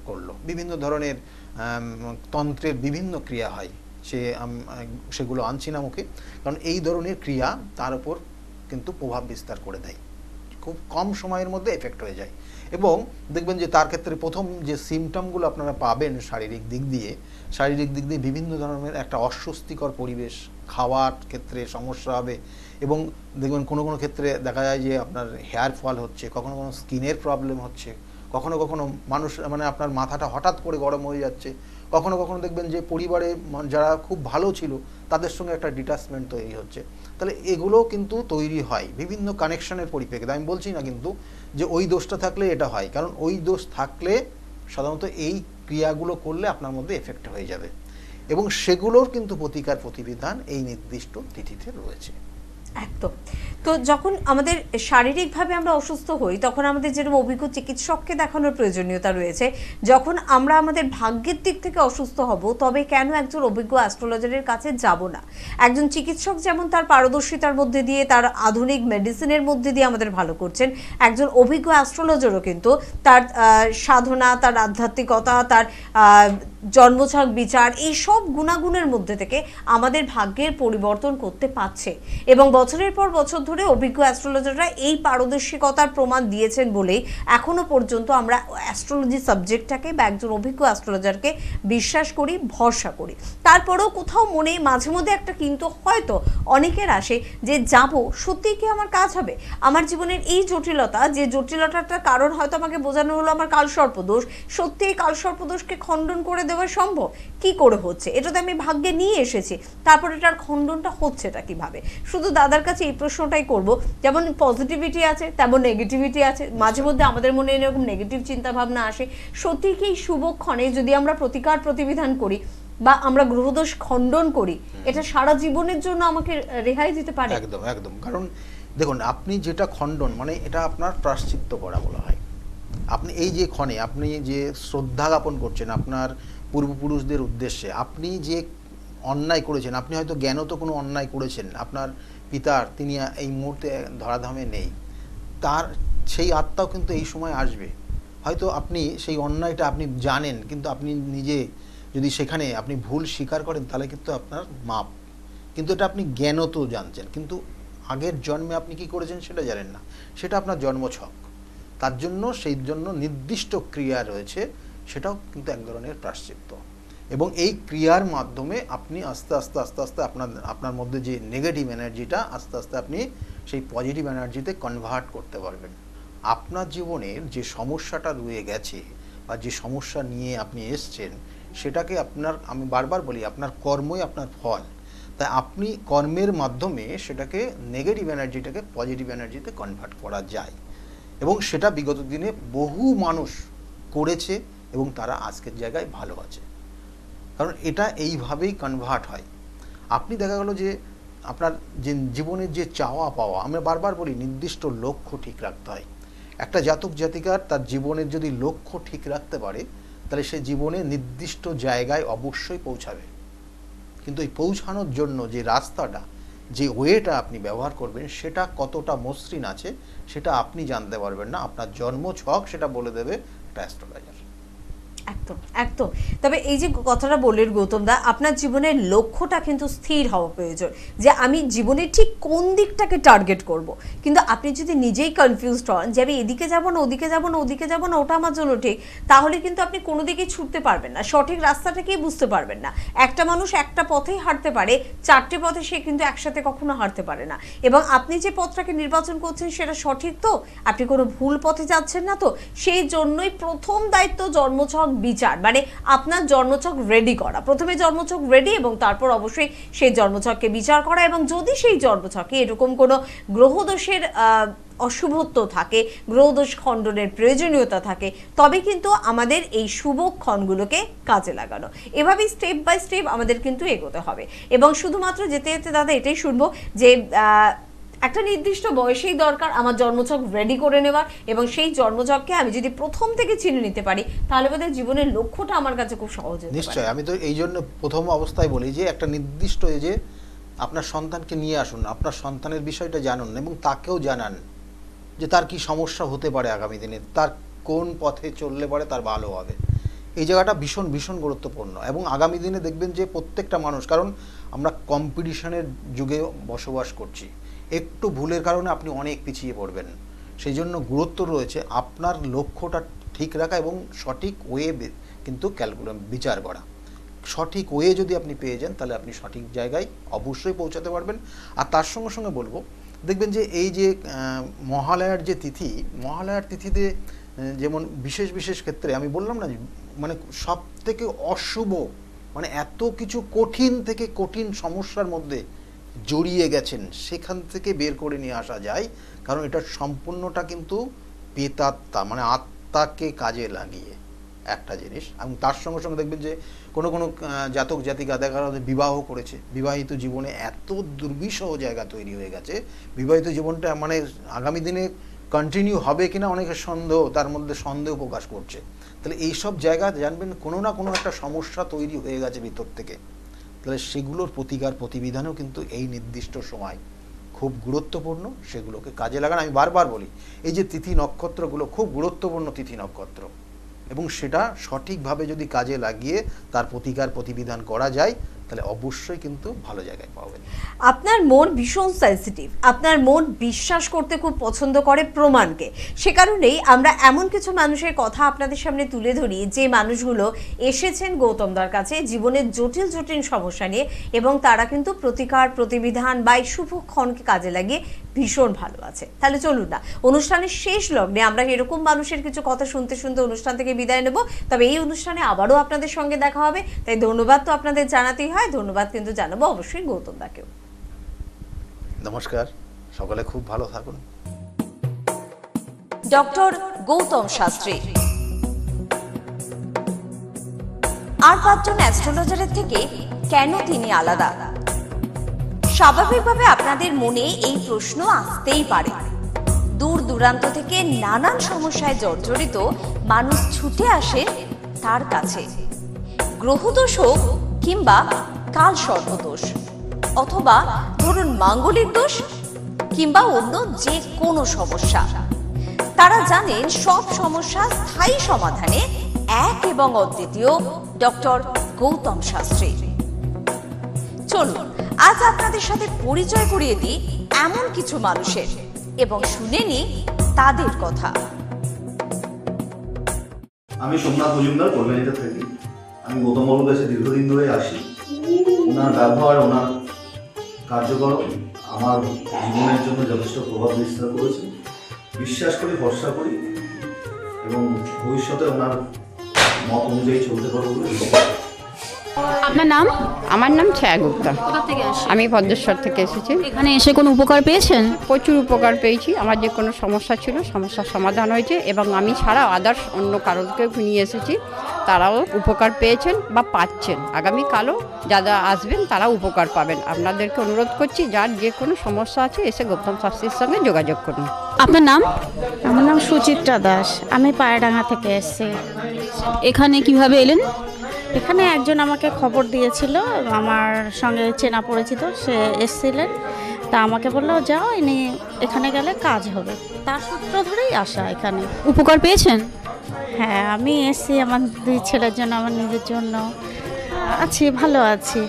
করলো, বিভিন্ন ধরনের তন্ত্রের বিভিন্ন ক্রিয়া হয়, সেগুলো আনছি না মুখে, কারণ এই ধরনের ক্রিয়া তার উপর কিন্তু প্রভাব বিস্তার করে দেয়, খুব কম সময়ের মধ্যে এফেক্ট হয়ে যায়। এবং দেখবেন যে তার ক্ষেত্রে প্রথম যে সিমটমগুলো আপনারা পাবেন শারীরিক দিক দিয়ে বিভিন্ন ধরনের একটা অস্বস্তিকর পরিবেশ, খাওয়ার ক্ষেত্রে সমস্যা হবে, এবং দেখবেন কোনো কোনো ক্ষেত্রে দেখা যায় যে আপনার হেয়ার ফল হচ্ছে, কখনো কোনো স্কিনের প্রবলেম হচ্ছে, কখনো কখনো মানুষ মানে আপনার মাথাটা হঠাৎ করে গরম হয়ে যাচ্ছে, কখনো কখনো দেখবেন যে পরিবারে যারা খুব ভালো ছিল তাদের সঙ্গে একটা ডিটাচমেন্ট তৈরি হচ্ছে। তাহলে এগুলো কিন্তু তৈরি হয় বিভিন্ন কানেকশনের পরিপ্রেক্ষিতে। আমি বলছি না কিন্তু যে ওই দোষটা থাকলে এটা হয়, কারণ ওই দোষ থাকলে সাধারণত এই ক্রিয়াগুলো করলে আপনার মধ্যে এফেক্ট হয়ে যাবে, এবং সেগুলোর কিন্তু প্রতিকার প্রতিবিধান এই নির্দিষ্ট তিথিতে রয়েছে। একদম। তো যখন আমাদের শারীরিকভাবে আমরা অসুস্থ হই, তখন আমাদের যেরকম অভিজ্ঞ চিকিৎসককে দেখানোর প্রয়োজনীয়তা রয়েছে। যখন আমরা আমাদের ভাগ্যের দিক থেকে অসুস্থ হব, তবে কেন একজন অভিজ্ঞ অ্যাস্ট্রোলজারের কাছে যাব না? একজন চিকিৎসক যেমন তার পারদর্শিতার মধ্যে দিয়ে, তার আধুনিক মেডিসিনের মধ্যে দিয়ে আমাদের ভালো করছেন, একজন অভিজ্ঞ অ্যাস্ট্রোলজারও কিন্তু তার সাধনা, তার আধ্যাত্মিকতা, তার জন্মছক বিচার, এই সব গুণাগুণের মধ্যে থেকে আমাদের ভাগ্যের পরিবর্তন করতে পারছে। এবং বছরের পর বছর ধরে অভিজ্ঞ অ্যাস্ট্রোলজাররা এই পারদর্শিকতার প্রমাণ দিয়েছেন বলেই এখনো পর্যন্ত আমরা অ্যাস্ট্রোলজি সাবজেক্টটাকে বা একজন অভিজ্ঞ অ্যাস্ট্রোলজারকে বিশ্বাস করি, ভরসা করি। তারপরেও কোথাও মনে মাঝে মধ্যে একটা কিন্তু হয়তো অনেকের আসে যে যাব, সত্যিই কি আমার কাজ হবে? আমার জীবনের এই জটিলতা, যে জটিলতাটার কারণ হয়তো আমাকে বোঝানো হলো আমার কালসর্পদোষ, সত্যি এই কালসর্পদোষকে খণ্ডন করে দেওয়া সম্ভব? কি করে হচ্ছে? এটা তো আমি ভাগ্যে নিয়ে এসেছি, তারপর এটার খণ্ডনটা হচ্ছেটা কিভাবে? শুধু দাদার কাছে এই প্রশ্নটাই করব, যেমন পজিটিভিটি আছে তেমন নেগেটিভিটি আছে, মাঝে মধ্যে আমাদের মনে এরকম নেগেটিভ চিন্তা ভাবনা আসে। সত্যি কি এই শুভক্ষণে যদি আমরা প্রতিকার প্রতিবিধান করি বা আমরা গ্রহদোষ খণ্ডন করি, এটা সারা জীবনের জন্য আমাকে রেহাই দিতে পারে? একদম একদম। কারণ দেখুন, আপনি যেটা খণ্ডন মানে এটা আপনার প্রায়শ্চিত্ত করা বলা হয়। আপনি এই যে ক্ষণে আপনি যে শ্রদ্ধা জ্ঞাপন করছেন আপনার পূর্বপুরুষদের উদ্দেশ্যে, আপনি যে অন্যায় করেছেন, আপনি হয়তো জ্ঞানত কোনো অন্যায় করেছেন, আপনার পিতার তিনি এই মুহূর্তে ধরাধামে নেই, তার সেই আত্মাও কিন্তু এই সময় আসবে। হয়তো আপনি সেই অন্যায়টা আপনি জানেন, কিন্তু আপনি নিজে যদি সেখানে আপনি ভুল স্বীকার করেন তাহলে কিন্তু আপনার মাপ। কিন্তু এটা আপনি জ্ঞানত জানছেন, কিন্তু আগের জন্মে আপনি কি করেছেন সেটা জানেন না, সেটা আপনার জন্মছক। তার জন্য সেই জন্য নির্দিষ্ট ক্রিয়া রয়েছে, সেটাও কিন্তু এক ধরনের প্রায়শ্চিত্ত। এবং এই ক্রিয়ার মাধ্যমে আপনি আস্তে আস্তে আস্তে আস্তে আপনার মধ্যে যে নেগেটিভ এনার্জিটা আস্তে আস্তে আপনি সেই পজিটিভ এনার্জিতে কনভার্ট করতে পারবেন। আপনার জীবনের যে সমস্যাটা রয়ে গেছে বা যে সমস্যা নিয়ে আপনি এসছেন, সেটাকে আমি বারবার বলি, আপনার কর্মই আপনার ফল। তাই আপনি কর্মের মাধ্যমে সেটাকে নেগেটিভ এনার্জিটাকে পজিটিভ এনার্জিতে কনভার্ট করা যায়, এবং সেটা বিগত দিনে বহু মানুষ করেছে এবং তারা আজকের জায়গায় ভালো আছে। কারণ এটা এইভাবেই কনভার্ট হয়। আপনি দেখা গেল যে আপনার যে জীবনের যে চাওয়া পাওয়া, আমরা বারবার বলি নির্দিষ্ট লক্ষ্য ঠিক রাখতে হয়। একটা জাতক জাতিকার তার জীবনের যদি লক্ষ্য ঠিক রাখতে পারে, তাহলে সে জীবনে নির্দিষ্ট জায়গায় অবশ্যই পৌঁছাবে। কিন্তু এই পৌঁছানোর জন্য যে রাস্তাটা, যে ওয়েটা আপনি ব্যবহার করবেন, সেটা কতটা মসৃণ আছে সেটা আপনি জানতে পারবেন না, আপনার জন্ম ছক সেটা বলে দেবে একটা অ্যাস্ট্রোলজার। একদম একদম। তবে এই যে কথাটা বললেন গৌতম দা, আপনার জীবনের লক্ষ্যটা কিন্তু স্থির হওয়া প্রয়োজন, যে আমি জীবনে ঠিক কোন দিকটাকে টার্গেট করব। কিন্তু আপনি যদি নিজেই কনফিউজড হন যে আমি এদিকে যাব না ওদিকে যাব না ওদিকে যাব না ওটা আমার জন্য ঠিক, তাহলে কিন্তু আপনি কোনো দিকেই ছুটতে পারবেন না, সঠিক রাস্তাটাকেই বুঝতে পারবেন না। একটা মানুষ একটা পথেই হাঁটতে পারে, চারটে পথে সে কিন্তু একসাথে কখনো হাঁটতে পারে না। এবং আপনি যে পথটাকে নির্বাচন করছেন সেটা সঠিক তো, আপনি কোনো ভুল পথে যাচ্ছেন না তো। সেই জন্যই প্রথম দায়িত্ব জন্মছক বিচার, মানে আপনার জন্মছক রেডি করা। প্রথমে জন্মছক রেডি এবং তারপর অবশ্যই সেই জন্মছককে বিচার করা। এবং যদি সেই জন্মছকে এরকম কোনো গ্রহদোষের অশুভত্ব থাকে, গ্রহদোষ খণ্ডনের প্রয়োজনীয়তা থাকে, তবে কিন্তু আমাদের এই শুভক্ষণগুলোকে কাজে লাগানো। এভাবেই স্টেপ বাই স্টেপ আমাদের কিন্তু এগোতে হবে। এবং শুধুমাত্র যেতে যেতে দাদা এটাই শুনবো যে একটা নির্দিষ্ট বয়সেই দরকার আমার জন্মছক রেডি করে নেওয়ার, এবং সেই জন্মছককে আমি যদি প্রথম থেকে চিনে নিতে পারি, তাহলে বোধহয় জীবনের লক্ষ্যটা আমার কাছে খুব সহজ হতে পারে। নিশ্চয়। আমি তো এই জন্য প্রথম অবস্থায় বলি যে একটা নির্দিষ্ট এজে আপনার সন্তানকে নিয়ে আসুন, আপনার সন্তানের বিষয়টা জানুন এবং তাকেও জানান যে তার কি সমস্যা হতে পারে আগামী দিনে, তার কোন পথে চললে পরে তার ভালো হবে। এই জায়গাটা ভীষণ ভীষণ গুরুত্বপূর্ণ। এবং আগামী দিনে দেখবেন যে প্রত্যেকটা মানুষ, কারণ আমরা কম্পিটিশনের যুগে বসবাস করছি, একটু ভুলের কারণে আপনি অনেক পিছিয়ে পড়বেন। সেই জন্য গুরুত্ব রয়েছে আপনার লক্ষ্যটা ঠিক রাখা এবং সঠিক ওয়ে কিন্তু বিচার করা। সঠিক ওয়ে যদি আপনি পেয়ে যান, তাহলে আপনি সঠিক জায়গায় অবশ্যই পৌঁছাতে পারবেন। আর তার সঙ্গে সঙ্গে বলবো, দেখবেন যে এই যে মহালয়ার যে তিথি, মহালয়ার তিথিতে যেমন বিশেষ বিশেষ ক্ষেত্রে আমি বললাম না, মানে সব থেকে অশুভ, মানে এত কিছু কঠিন থেকে কঠিন সমস্যার মধ্যে জড়িয়ে গেছেন, সেখান থেকে বের করে নিয়ে আসা যায়। কারণ এটা সম্পূর্ণটা কিন্তু পেতাত্মা, মানে আত্মাকে কাজে লাগিয়ে একটা জিনিস। এবং তার সঙ্গে সঙ্গে দেখবেন যে কোনো কোনো জাতক জাতিকা দেখা গেল বিবাহ করেছে, বিবাহিত জীবনে এত দুর্বিষহ জায়গা তৈরি হয়ে গেছে, বিবাহিত জীবনটা মানে আগামী দিনে কন্টিনিউ হবে কিনা অনেকের সন্দেহ, তার মধ্যে সন্দেহ প্রকাশ করছে। তাহলে এইসব জায়গা জানবেন কোনো না কোনো একটা সমস্যা তৈরি হয়ে গেছে ভিতর থেকে। তাহলে সেগুলোর প্রতিকার প্রতিবিধানও কিন্তু এই নির্দিষ্ট সময় খুব গুরুত্বপূর্ণ, সেগুলোকে কাজে লাগান। আমি বারবার বলি, এই যে তিথি নক্ষত্রগুলো খুব গুরুত্বপূর্ণ তিথি নক্ষত্র, এবং সেটা সঠিকভাবে যদি কাজে লাগিয়ে তার প্রতিকার প্রতিবিধান করা যায়, তাহলে অবশ্যই কিন্তু ভালো জায়গায় পাবেন। আপনার মন ভীষণ সেন্সিটিভ, আপনার মন বিশ্বাস করতে খুব পছন্দ করে প্রমাণকে। সে কারণেই আমরা এমন কিছু মানুষের কথা আপনাদের সামনে তুলে ধরি, যে মানুষগুলো এসেছেন গৌতমদার কাছে জীবনের জটিল জটিল সমস্যা নিয়ে, এবং তারা কিন্তু প্রতিকার প্রতিবিধান বা শুভক্ষণকে কাজে লাগিয়ে ভীষণ ভালো আছে। তাহলে চলুন না, অনুষ্ঠানের শেষ লগ্নে আমরা এরকম মানুষের কিছু কথা শুনতে শুনতে অনুষ্ঠান থেকে বিদায় নেব। তবে এই অনুষ্ঠানে আবারও আপনাদের সঙ্গে দেখা হবে, তাই ধন্যবাদ তো আপনাদের জানাতেই হয়। ধন্যবাদ কিন্তু জানাবো অবশ্যই গৌতম দাকেও। নমস্কার, সকলে খুব ভালো থাকুন। ডক্টর গৌতম শাস্ত্রী আর 5 জন অ্যাস্ট্রোলজারের থেকে কেন তিনি আলাদা? স্বাভাবিকভাবে আপনাদের মনে এই প্রশ্ন আসতেই পারে। দূর দূরান্ত থেকে নানান সমস্যায় জর্জরিত মানুষ ছুটে আসে তার কাছে। গ্রহদোষ হোক কিংবা কাল সর্পদোষ, অথবা ধরুন মাঙ্গলিক দোষ কিংবা অন্য যে কোনো সমস্যা, তারা জানেন সব সমস্যা স্থায়ী সমাধানে এক এবং অদ্বিতীয় ডক্টর গৌতম শাস্ত্রী। চলুন আজ আপনাদের সাথে পরিচয় করিয়ে দিই এমন কিছু মানুষের এবং শুনে নিই তাদের কথা। আমি সোমনাথ মজুমদার, কল্যাণীতে থাকি। আমি গৌতম বাবুর কাছে দীর্ঘদিন ধরে আসি। ওনার ব্যবহার, ওনার কার্যকরণ আমার জীবনের জন্য যথেষ্ট প্রভাব বিস্তার করেছে। বিশ্বাস করি, ভরসা করি এবং ভবিষ্যতে ওনার মত অনুযায়ী চলতে পারবো বলে বিশ্বাস করি। আপনার নাম? আমার নাম ছায়া গুপ্তা। কোথা থেকে আসেন? আমি ভদ্রেশ্বর থেকে এসেছি। এখানে এসে কোনো উপকার পেয়েছেন? প্রচুর উপকার পেয়েছি। আমার যে কোনো সমস্যা ছিল, সমস্যার সমাধান হয়েছে এবং আমি ছাড়া আদার্স অন্য কারোকে নিয়ে এসেছি, তারাও উপকার পেয়েছেন বা পাচ্ছেন। আগামীকালও যারা আসবেন তারাও উপকার পাবেন। আপনাদেরকে অনুরোধ করছি, যার যে কোনো সমস্যা আছে এসে গৌতম শাস্ত্রীর সঙ্গে যোগাযোগ করুন। আপনার নাম? আমার নাম সুচিত্রা দাস, আমি পায়রাডাঙ্গা থেকে এসেছি। এখানে কিভাবে এলেন? এখানে একজন আমাকে খবর দিয়েছিল, আমার সঙ্গে চেনা পরিচিত, সে এসেছিলেন, তা আমাকে বললো যাও, ইনি এখানে গেলে কাজ হবে। তার সূত্র ধরেই আসা এখানে। উপকার পেয়েছেন? হ্যাঁ, আমি এসেছি আমার 2 ছেলের জন্য, আমার নিজের জন্য। আছি, ভালো আছি।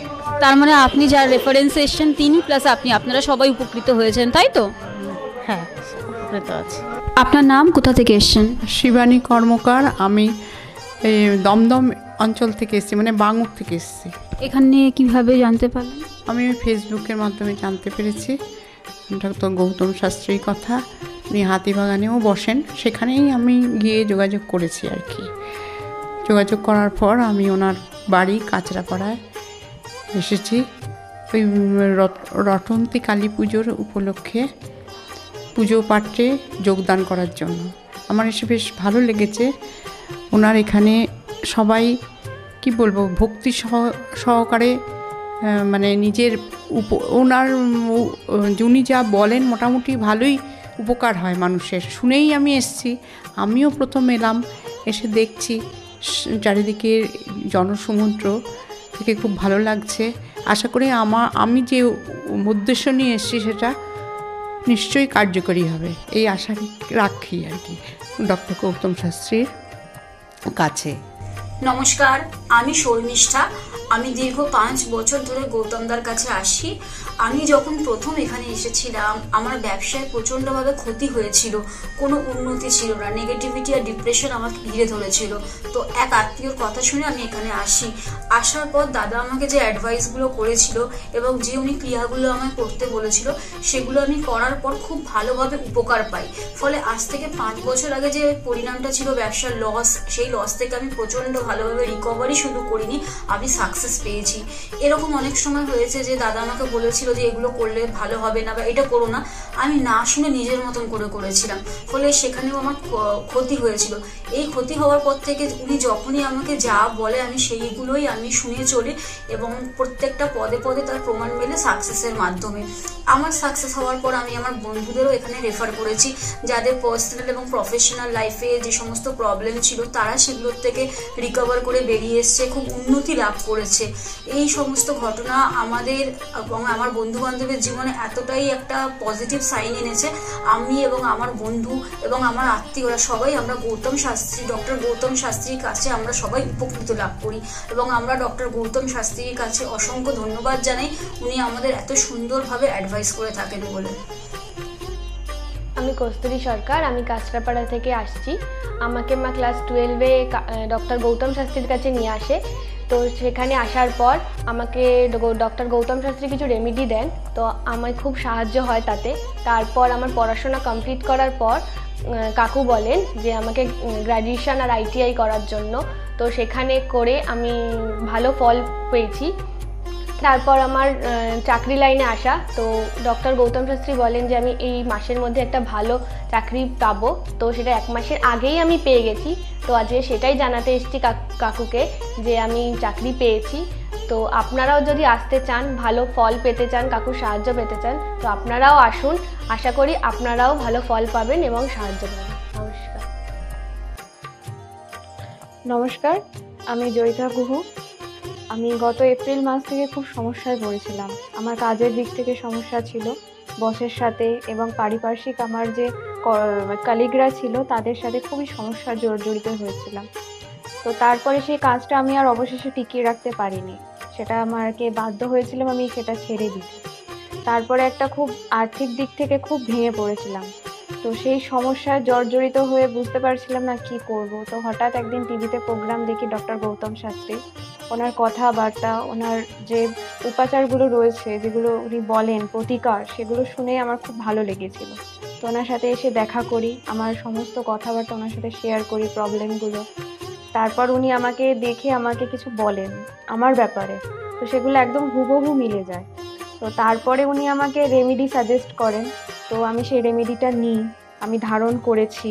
তার মানে আপনি যার রেফারেন্সে এসেছেন তিনি প্লাস আপনি, আপনারা সবাই উপকৃত হয়েছেন, তাই তো? হ্যাঁ, উপকৃত আছি। আপনার নাম, কোথা থেকে এসেছেন? শিবানী কর্মকার। আমি এই দমদম অঞ্চল থেকে এসেছি, মানে বাঙুর থেকে এসেছি। এখানে কিভাবে জানতে পারলেন? আমি ফেসবুকের মাধ্যমে জানতে পেরেছি ডক্টর গৌতম শাস্ত্রীর কথা। উনি হাতিবাগানেও বসেন, সেখানেই আমি গিয়ে যোগাযোগ করেছি আর কি। যোগাযোগ করার পর আমি ওনার বাড়ি কাঁচরাপাড়ায় এসেছি ওই রটন্তী কালী পুজোর উপলক্ষে পুজো পাঠে যোগদান করার জন্য। আমার এসে বেশ ভালো লেগেছে। ওনার এখানে সবাই কি বলবো, ভক্তি সহকারে মানে নিজের ওনার উনি যা বলেন মোটামুটি ভালোই উপকার হয় মানুষের। শুনেই আমি এসেছি, আমিও প্রথম এলাম, এসে দেখছি চারিদিকে জনসমুদ্র থেকে খুব ভালো লাগছে। আশা করি আমি যে উদ্দেশ্য নিয়ে এসেছি সেটা নিশ্চয়ই কার্যকরী হবে, এই আশা রাখি আর কি ডক্টর গৌতম শাস্ত্রীর কাছে। নমস্কার, আমি শর্মিষ্ঠা। আমি দীর্ঘ 5 বছর ধরে গৌতমদার কাছে আসি। আমি যখন প্রথম এখানে এসেছিলাম, আমার ব্যবসায় প্রচণ্ডভাবে ক্ষতি হয়েছিল, কোনো উন্নতি ছিল না, নেগেটিভিটি আর ডিপ্রেশন আমাকে ঘিরে ধরেছিল। তো এক আত্মীয়র কথা শুনে আমি এখানে আসি। আসার পর দাদা আমাকে যে অ্যাডভাইসগুলো করেছিল এবং যে উনি ক্রিয়াগুলো আমায় করতে বলেছিল, সেগুলো আমি করার পর খুব ভালোভাবে উপকার পাই। ফলে আজ থেকে 5 বছর আগে যে পরিণামটা ছিল ব্যবসার লস, সেই লস থেকে আমি প্রচণ্ড ভালোভাবে রিকভারি শুধু করিনি, আমি সাকসেস পেয়েছি। এরকম অনেক সময় হয়েছে যে দাদা আমাকে বলেছিল যে এগুলো করলে ভালো হবে না বা এটা করো না, আমি না শুনে নিজের মতন করে করেছিলাম, ফলে সেখানেও আমার ক্ষতি হয়েছিল। এই ক্ষতি হওয়ার পর থেকে উনি যখনই আমাকে যা বলে আমি সেইগুলোই আমি শুনে চলি এবং প্রত্যেকটা পদে পদে তার প্রমাণ মেলে সাকসেসের মাধ্যমে। আমার সাকসেস হওয়ার পর আমি আমার বন্ধুদেরও এখানে রেফার করেছি, যাদের পার্সোনাল এবং প্রফেশনাল লাইফে যে সমস্ত প্রবলেম ছিল তারা সেগুলোর থেকে রিকভার করে বেরিয়ে এসছে, খুব উন্নতি লাভ করেছে। এই সমস্ত ঘটনা আমাদের এবং আমার বন্ধু বান্ধবের জীবনে এতটাই একটা পজিটিভ সাইন এনেছে, আমি এবং আমার বন্ধু এবং আমার আত্মীয়রা সবাই আমরা ডক্টর গৌতম শাস্ত্রীর কাছে আমরা সবাই উপকৃত লাভ করি এবং আমরা ডক্টর গৌতম শাস্ত্রীর কাছে অসংখ্য ধন্যবাদ জানাই, উনি আমাদের এত সুন্দরভাবে অ্যাডভাইস করে থাকেন বলে। আমি কস্তুরী সরকার, আমি কাঁচরাপাড়া থেকে আসছি। আমাকে মা ক্লাস 12-এ ডক্টর গৌতম শাস্ত্রীর কাছে নিয়ে আসে। তো সেখানে আসার পর আমাকে ডক্টর গৌতম শাস্ত্রী কিছু রেমেডি দেন, তো আমার খুব সাহায্য হয় তাতে। তারপর আমার পড়াশোনা কমপ্লিট করার পর কাকু বলেন যে আমাকে গ্র্যাজুয়েশন আর ITI করার জন্য, তো সেখানে করে আমি ভালো ফল পেয়েছি। তারপর আমার চাকরি লাইনে আসা, তো ডক্টর গৌতম শাস্ত্রী বলেন যে আমি এই মাসের মধ্যে একটা ভালো চাকরি পাবো, তো সেটা 1 মাসের আগেই আমি পেয়ে গেছি। তো আজকে সেটাই জানাতে এসেছি কাকুকে যে আমি চাকরি পেয়েছি। তো আপনারাও যদি আসতে চান, ভালো ফল পেতে চান, কাকুর সাহায্য পেতে চান, তো আপনারাও আসুন। আশা করি আপনারাও ভালো ফল পাবেন এবং সাহায্য পাবেন। নমস্কার। নমস্কার, আমি জয়িতা গুহ। আমি গত এপ্রিল মাস থেকে খুব সমস্যায় পড়েছিলাম। আমার কাজের দিক থেকে সমস্যা ছিল, বসের সাথে এবং পারিপার্শ্বিক আমার যে কলিগরা ছিল তাদের সাথে খুবই সমস্যা জড়িত হয়েছিলাম। তো তারপরে সেই কাজটা আমি আর অবশেষে টিকিয়ে রাখতে পারিনি, সেটা আমাকে বাধ্য হয়েছিলাম আমি সেটা ছেড়ে দিতে। তারপরে একটা খুব আর্থিক দিক থেকে খুব ভেঙে পড়েছিলাম। তো সেই সমস্যায় জর্জরিত হয়ে বুঝতে পারছিলাম না কি করব। তো হঠাৎ একদিন টিভিতে প্রোগ্রাম দেখি ডক্টর গৌতম শাস্ত্রী, ওনার কথাবার্তা, ওনার যে উপাচারগুলো রয়েছে, যেগুলো উনি বলেন প্রতিকার, সেগুলো শুনে আমার খুব ভালো লেগেছিল। তো ওনার সাথে এসে দেখা করি, আমার সমস্ত কথাবার্তা ওনার সাথে শেয়ার করি, প্রবলেমগুলো। তারপর উনি আমাকে দেখে আমাকে কিছু বলেন আমার ব্যাপারে, তো সেগুলো একদম হুবহু মিলে যায়। তো তারপরে উনি আমাকে রেমেডি সাজেস্ট করেন, তো আমি সেই রেমেডিটা নিই, আমি ধারণ করেছি।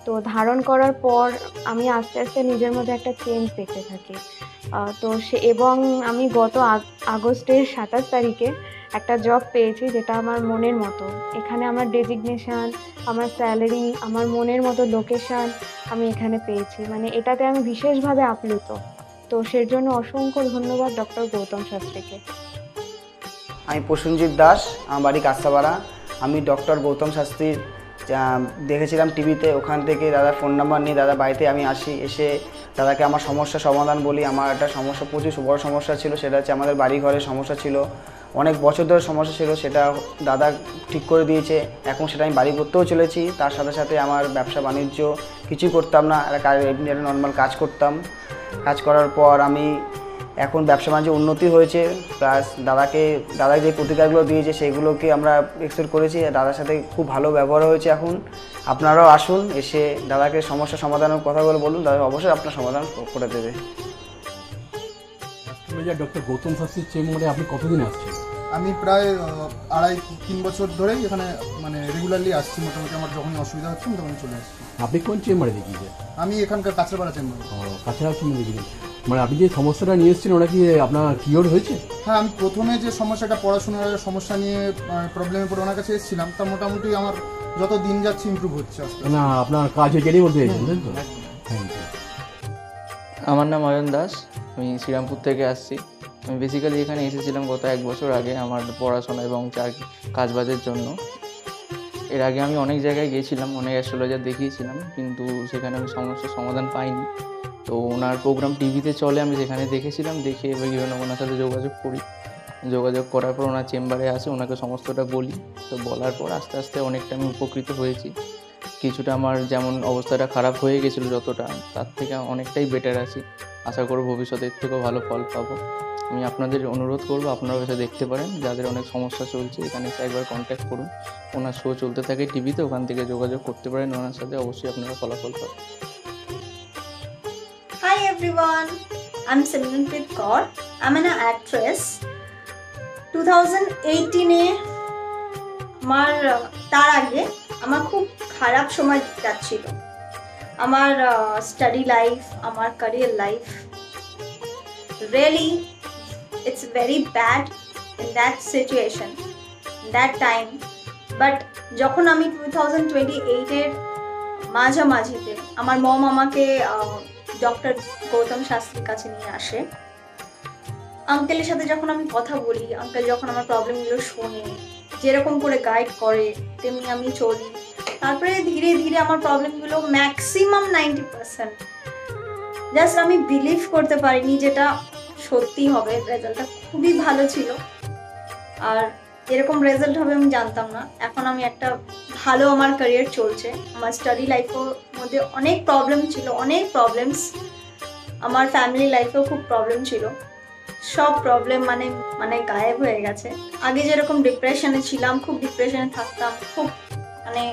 তো ধারণ করার পর আমি আস্তে আস্তে নিজের মধ্যে একটা চেঞ্জ দেখতে থাকি। তো এবং আমি গত আগস্টের 27 তারিখে একটা জব পেয়েছি যেটা আমার মনের মতো। এখানে আমার ডেজিগনেশান, আমার স্যালারি, আমার মনের মতো লোকেশান আমি এখানে পেয়েছি, মানে এটাতে আমি বিশেষভাবে আপ্লুত। তো সের জন্য অসংখ্য ধন্যবাদ ডক্টর গৌতম শাস্ত্রীকে। আমি প্রসেনজিৎ দাস, আমার বাড়ি কাস্তাপাড়া। আমি ডক্টর গৌতম শাস্ত্রীর দেখেছিলাম টিভিতে, ওখান থেকে দাদার ফোন নাম্বার নিয়ে দাদা বাড়িতে আমি আসি, এসে দাদাকে আমার সমস্যা সমাধান বলি। আমার একটা সমস্যা, প্রচুর বড় সমস্যা ছিল, সেটা হচ্ছে আমাদের বাড়ি ঘরের সমস্যা ছিল, অনেক বছর ধরে সমস্যা ছিল, সেটা দাদা ঠিক করে দিয়েছে। এখন সেটা আমি বাড়ি করতেও চলেছি। তার সাথে সাথে আমার ব্যবসা বাণিজ্য কিছুই করতাম না, একটা নর্মাল কাজ করতাম। কাজ করার পর আমি এখন ব্যবসা বাণিজ্য উন্নতি হয়েছে, প্লাস দাদা যে প্রতিকারগুলো দিয়েছে সেগুলোকে আমরা এক্সপেক্ট করেছি। দাদার সাথে খুব ভালো ব্যবহার হয়েছে। এখন আপনারাও আসুন, এসে দাদাকে সমস্যা সমাধানের কথাগুলো বলুন, দাদা অবশ্যই আপনার সমাধান করে দেবে। ডক্টর গৌতম শাস্ত্রীর চেম্বারে আপনি কতদিন আসছেন? আমি প্রায় 2.5-3 বছর ধরেই এখানে মানে রেগুলারলি আসছি। মোটামুটি আমার যখনই অসুবিধা হচ্ছে আমি তখন চলে আসছি। আপনি কোন চেম্বারে দেখিয়েছেন? আমি এখানকার কাছড়াপাড়া চেম্বারে। কাছড়াপাড়া চেম্বারে দেখিয়েছেন, মানে আপনি যে সমস্যাটা নিয়ে এসেছেন ওটা কি আপনার কিওর হয়েছে? হ্যাঁ, আমি প্রথমে যে সমস্যাটা, পড়াশোনার সমস্যা নিয়ে প্রবলেমে পড়ে ওনার কাছে এসেছিলাম, তা মোটামুটি আমার যত দিন যাচ্ছে ইমপ্রুভ হচ্ছে আস্তে আস্তে। না, আপনার কাজের জেরেই বলতে চাইছেন, তাই তো? আমার নাম অয়ন দাস, আমি শ্রীরামপুর থেকে আসছি। আমি বেসিক্যালি এখানে এসেছিলাম গত 1 বছর আগে আমার পড়াশোনা এবং কাজবাজের জন্য। এর আগে আমি অনেক জায়গায় গিয়েছিলাম, অনেক অ্যাস্ট্রোলজার দেখিয়েছিলাম, কিন্তু সেখানে আমি সমস্যার সমাধান পাইনি। তো ওনার প্রোগ্রাম টিভিতে চলে, আমি সেখানে দেখেছিলাম, দেখে এবার ওনার সাথে যোগাযোগ করি। যোগাযোগ করার পর ওনার চেম্বারে আসে, ওনাকে সমস্তটা বলি। তো বলার পর আস্তে আস্তে অনেকটা আমি উপকৃত হয়েছি। কিছুটা আমার যেমন অবস্থাটা খারাপ হয়ে গেছিলো যতটা, তার থেকে অনেকটাই বেটার আছি। আশা করব ভবিষ্যতে এর থেকেও ভালো ফল পাবো। আমি আপনাদের অনুরোধ করবো আপনারাও এসে দেখতে পারেন, যাদের অনেক সমস্যা চলছে এখানে এসে একবার কন্ট্যাক্ট করুন। ওনার শো চলতে থাকে টিভিতে, ওখান থেকে যোগাযোগ করতে পারেন ওনার সাথে, অবশ্যই আপনারা ফলাফল পাবেন। Hi everyone, I'm Simranpreet Kaur. I'm an actress. 2018-এ তার আগে আমার খুব খারাপ সময় যাচ্ছিল। আমার স্টাডি লাইফ, আমার career life, really it's very bad in that situation, in that time. But যখন আমি 2028-এর মাঝামাঝিতে আমার মম আমাকে ডক্টর গৌতম শাস্ত্রীর কাছে নিয়ে আসে। আঙ্কেলের সাথে যখন আমি কথা বলি, আঙ্কেল যখন আমার প্রবলেমগুলো শোনে, যেরকম করে গাইড করে তেমনি আমি চলি। তারপরে ধীরে ধীরে আমার প্রবলেমগুলো ম্যাক্সিমাম 90%, জাস্ট আমি বিলিভ করতে পারিনি যেটা সত্যি হবে। রেজাল্টটা খুবই ভালো ছিল, আর এরকম রেজাল্ট হবে আমি জানতাম না। এখন আমি একটা ভালো আমার ক্যারিয়ার চলছে। আমার স্টাডি লাইফের মধ্যে অনেক প্রবলেম ছিল, অনেক প্রবলেমস, আমার ফ্যামিলি লাইফেও খুব প্রবলেম ছিল, সব প্রবলেম মানে গায়েব হয়ে গেছে। আগে যেরকম ডিপ্রেশনে ছিলাম, খুব ডিপ্রেশনে থাকতাম, খুব মানে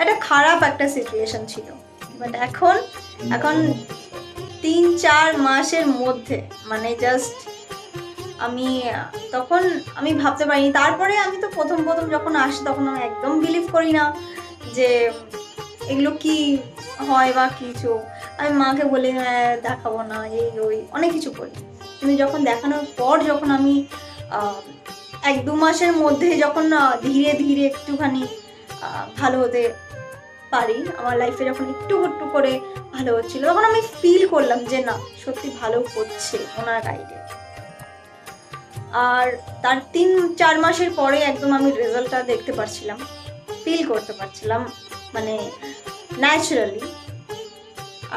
একটা খারাপ একটা সিচুয়েশন ছিল। বাট এখন 3-4 মাসের মধ্যে মানে জাস্ট তখন আমি ভাবতে পারিনি। তারপরে আমি তো প্রথম যখন আসি তখন আমি একদম বিলিভ করি না যে এগুলো কি হয় বা কিছু। আমি মাকে বলি দেখাবো না, এই ওই অনেক কিছু বলি, কিন্তু যখন দেখানোর পর যখন আমি 1-2 মাসের মধ্যে যখন ধীরে ধীরে একটুখানি ভালো হতে পারি, আমার লাইফে যখন একটু করে ভালো হচ্ছিল, তখন আমি ফিল করলাম যে না সত্যি ভালো হচ্ছে ওনার গাইডে। আর তার 3-4 মাসের পরে একদম আমি রেজাল্টটা দেখতে পারছিলাম, ফিল করতে পারছিলাম মানে ন্যাচারালি।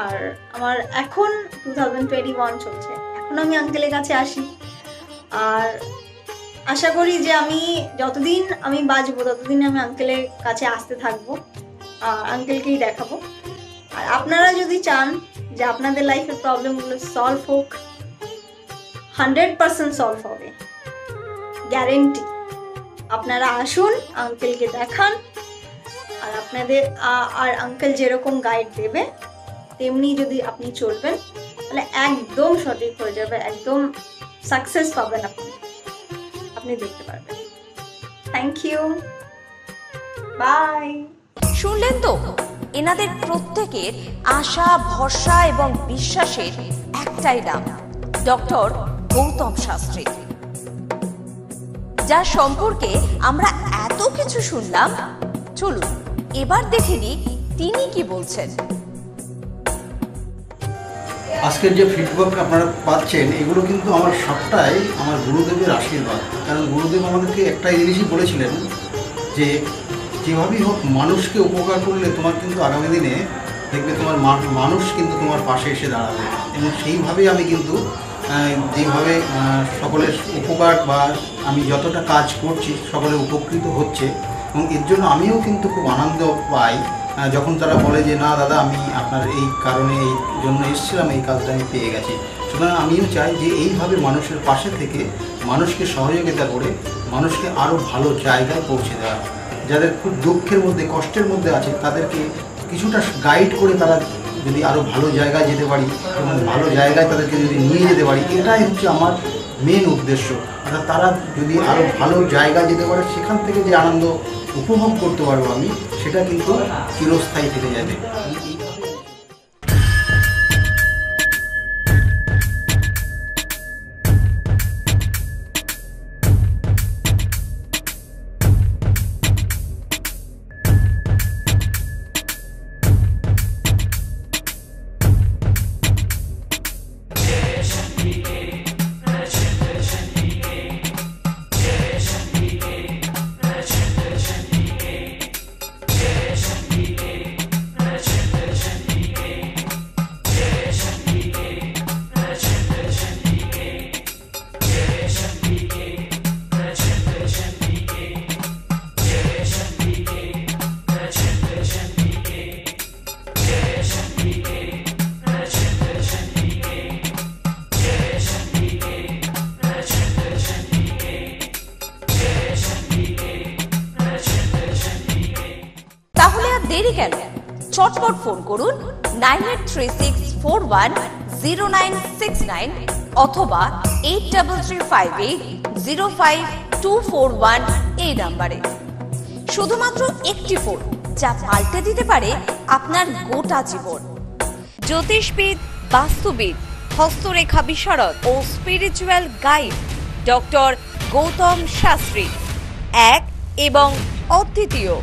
আর আমার এখন 2021 চলছে, এখন আমি আঙ্কেলের কাছে আসি আর আশা করি যে আমি যতদিন আমি বাঁচবো ততদিন আমি আঙ্কেলের কাছে আসতে থাকবো, আঙ্কেলকেই দেখাবো। আর আপনারা যদি চান যে আপনাদের লাইফের প্রবলেমগুলো সলভ হোক, 100% সলভ হবে, গ্যারেন্টি। আপনারা আসুন, আঙ্কেলকে দেখান, আর আপনাদের আর আঙ্কেল যেরকম গাইড দেবে তেমনি যদি আপনি চলবেন তাহলে একদম সঠিক হয়ে যাবে, একদম সাকসেস পাবেন আপনি দেখতে পারবেন। Thank you, bye. শুনলেন তো, এনাদের প্রত্যেকের আশা, ভরসা এবং বিশ্বাসের একটাই নাম, ডক্টর গৌতম শাস্ত্রী, যার সম্পর্কে আমরা এত কিছু শুনলাম। চলুন এবার দেখে নিই তিনি কি বলছেন। আজকের যে ফিডব্যাক আপনারা পাচ্ছেন এগুলো কিন্তু আমার সবটাই আমার গুরুদেবের আশীর্বাদ। কারণ গুরুদেব আমাদেরকে একটাই জিনিসই বলেছিলেন যে যেভাবেই হোক মানুষকে উপকার করলে তোমার কিন্তু আগামী দিনে দেখবে তোমার মানুষ কিন্তু তোমার পাশে এসে দাঁড়াবে। এবং সেইভাবেই আমি কিন্তু যেভাবে সকলের উপকার বা আমি যতটা কাজ করছি সকলে উপকৃত হচ্ছে, এবং এর জন্য আমিও কিন্তু খুব আনন্দ পাই যখন তারা বলে যে না দাদা আমি আপনার এই কারণে এই জন্য এসেছিলাম, এই কাজটা আমি পেয়ে গেছি। সুতরাং আমিও চাই যে এইভাবে মানুষের পাশে থেকে মানুষকে সহযোগিতা করে মানুষকে আরও ভালো জায়গায় পৌঁছে দেওয়া। যাদের খুব দুঃখের মধ্যে কষ্টের মধ্যে আছে তাদেরকে কিছুটা গাইড করে তারা যদি আরও ভালো জায়গায় যেতে পারি এবং ভালো জায়গায় তাদেরকে যদি নিয়ে যেতে পারি, এটাই হচ্ছে আমার মেন উদ্দেশ্য। অর্থাৎ তারা যদি আরও ভালো জায়গায় যেতে পারে, সেখান থেকে যে আনন্দ উপভোগ করতে পারবো আমি, সেটা কিন্তু চিরস্থায়ী থেকে যাবে। দেরি কেন? চটপট ফোন করুন 9836410969 অথবা 8335805241 এই নাম্বারে। শুধুমাত্র একটি ফোন যা পাল্টে দিতে পারে আপনার গোটা জীবন। জ্যোতিষবিদ, বাস্তুবিদ, হস্তরেখা বিশারদ ও spiritual guide doctor Gautam Shastri, এক এবং অদ্বিতীয়।